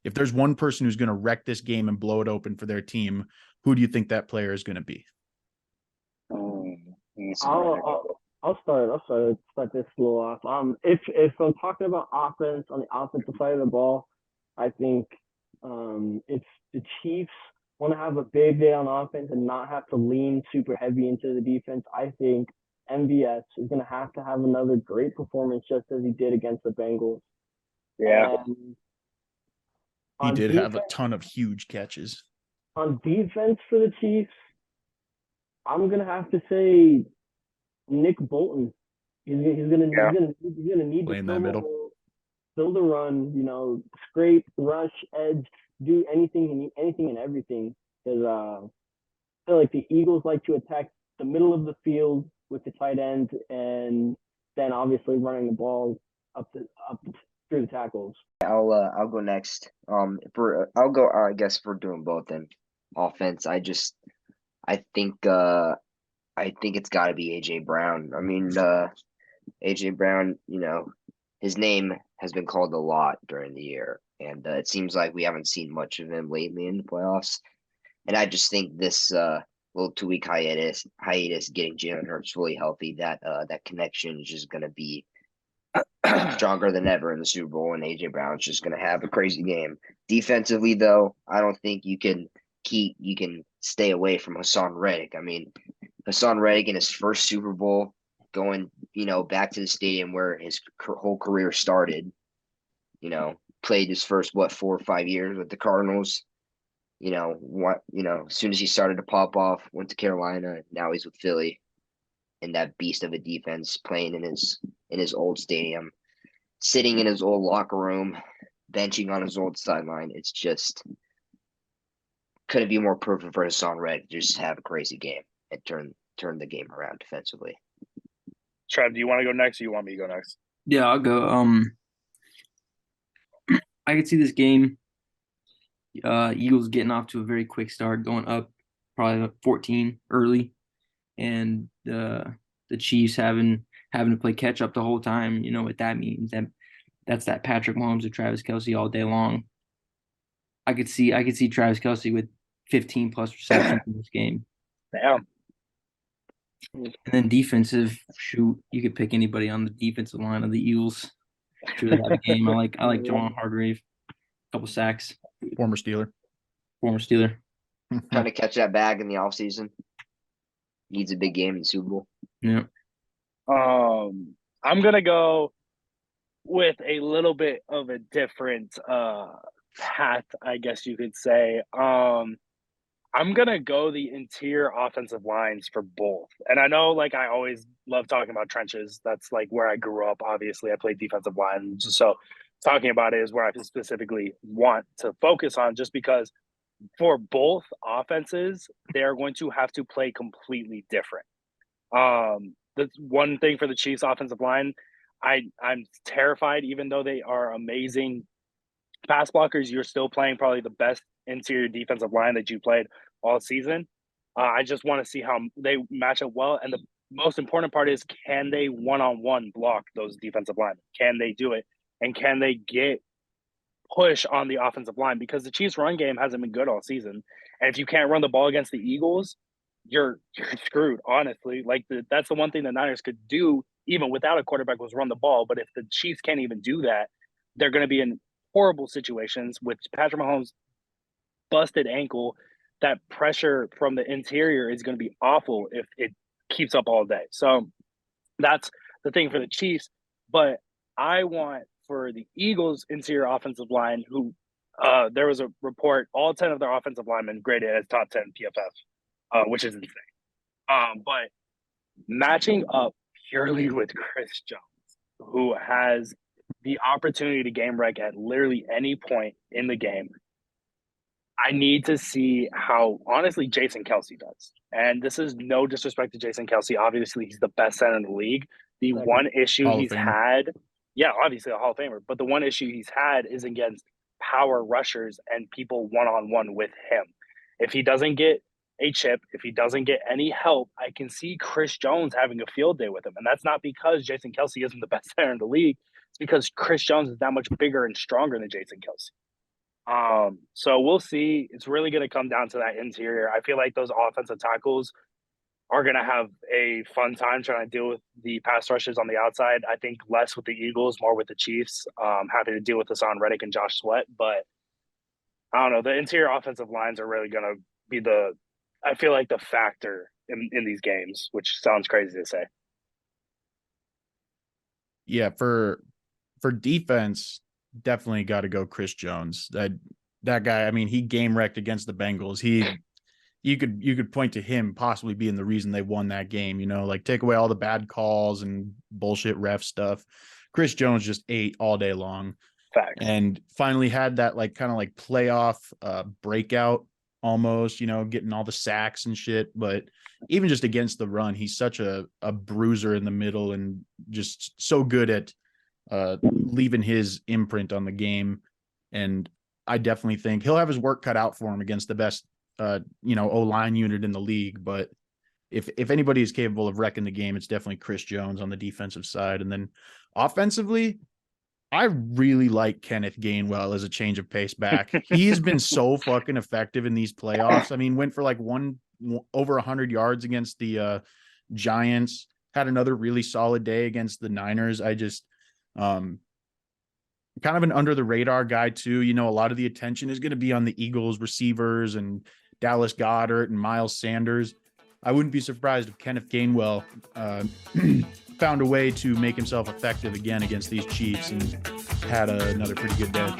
If there's one person who's going to wreck this game and blow it open for their team, who do you think that player is going to be? I'll start this little off. If I'm talking about offense on the offensive side of the ball, I think if the Chiefs want to have a big day on offense and not have to lean super heavy into the defense, I think MVS is going to have another great performance just as he did against the Bengals. Yeah. He did have a ton of huge catches. On defense for the Chiefs, I'm going to have to say Nick Bolton. He's gonna need play to in that middle, fill the run, scrape, rush, edge, do anything and everything. Because I feel like the Eagles like to attack the middle of the field with the tight end, and then obviously running the ball up through the tackles. I'll go next. I'll go. I guess we're doing both in offense. I think it's got to be AJ Brown. I mean, AJ Brown, his name has been called a lot during the year, and it seems like we haven't seen much of him lately in the playoffs. And I just think this little 2-week hiatus, getting Jalen Hurts fully healthy, that connection is just going to be stronger than ever in the Super Bowl, and AJ Brown's just going to have a crazy game. Defensively, though, I don't think you can stay away from Hassan Reddick. I mean, Hassan Reddick in his first Super Bowl, going back to the stadium where his whole career started. Played his first 4 or 5 years with the Cardinals. As soon as he started to pop off, went to Carolina. Now he's with Philly, and that beast of a defense playing in his old stadium, sitting in his old locker room, benching on his old sideline. It's just couldn't be more perfect for Hassan Reddick to just have a crazy game and turn the game around defensively. Trev, do you want to go next or you want me to go next? Yeah, I'll go. I could see this game, Eagles getting off to a very quick start, going up probably 14 early, and the Chiefs having to play catch up the whole time. You know what that means? That's that Patrick Mahomes or Travis Kelce all day long. I could see Travis Kelce with 15 plus receptions in this game. Damn. And then defensive, shoot, you could pick anybody on the defensive line of the Eagles to really have a game. I like Javon Hargrave, a couple sacks. Former Steeler. Trying to catch that bag in the offseason. Needs a big game in the Super Bowl. Yeah. I'm gonna go with a little bit of a different path, I guess you could say. I'm going to go the interior offensive lines for both. And I know, I always love talking about trenches. That's, where I grew up. Obviously, I played defensive line. So talking about it is where I specifically want to focus on, just because for both offenses, they're going to have to play completely different. The one thing for the Chiefs offensive line, I'm terrified, even though they are amazing pass blockers, you're still playing probably the best interior defensive line that you played all season. I just want to see how they match up well. And the most important part is, can they one-on-one block those defensive linemen? Can they do it? And can they get push on the offensive line? Because the Chiefs' run game hasn't been good all season. And if you can't run the ball against the Eagles, you're screwed, honestly. That's the one thing the Niners could do, even without a quarterback, was run the ball. But if the Chiefs can't even do that, they're going to be in horrible situations with Patrick Mahomes' busted ankle. That pressure from the interior is going to be awful if it keeps up all day. So that's the thing for the Chiefs. But I want for the Eagles' interior offensive line, who there was a report, all 10 of their offensive linemen graded as top 10 PFF, which is insane. But matching up purely with Chris Jones, who has the opportunity to game wreck at literally any point in the game, I need to see how, honestly, Jason Kelce does. And this is no disrespect to Jason Kelce. Obviously, he's the best center in the league. The one issue he's had, obviously a Hall of Famer, but the one issue he's had is against power rushers and people one-on-one with him. If he doesn't get a chip, if he doesn't get any help, I can see Chris Jones having a field day with him. And that's not because Jason Kelce isn't the best center in the league. It's because Chris Jones is that much bigger and stronger than Jason Kelce. So we'll see. It's really going to come down to that interior. I feel like those offensive tackles are going to have a fun time trying to deal with the pass rushers on the outside. I think less with the Eagles, more with the Chiefs. Happy to deal with Hassan Reddick and Josh Sweat, but I don't know. The interior offensive lines are really going to be I feel like the factor in these games, which sounds crazy to say. Yeah, for defense, definitely got to go Chris Jones. That guy, I mean, he game wrecked against the Bengals. You could point to him possibly being the reason they won that game, like take away all the bad calls and bullshit ref stuff. Chris Jones just ate all day long. Facts. And finally had that kind of playoff breakout almost, getting all the sacks and shit. But even just against the run, he's such a bruiser in the middle and just so good at leaving his imprint on the game. And I definitely think he'll have his work cut out for him against the best O-line unit in the league. But if anybody is capable of wrecking the game, it's definitely Chris Jones on the defensive side. And then offensively, I really like Kenneth Gainwell as a change of pace back. He's been so fucking effective in these playoffs. I mean, went for over 100 yards against the Giants, had another really solid day against the Niners. I just kind of an under the radar guy too. A lot of the attention is going to be on the Eagles receivers and Dallas Goedert and Miles Sanders. I wouldn't be surprised if Kenneth Gainwell found a way to make himself effective again against these Chiefs and had another pretty good day.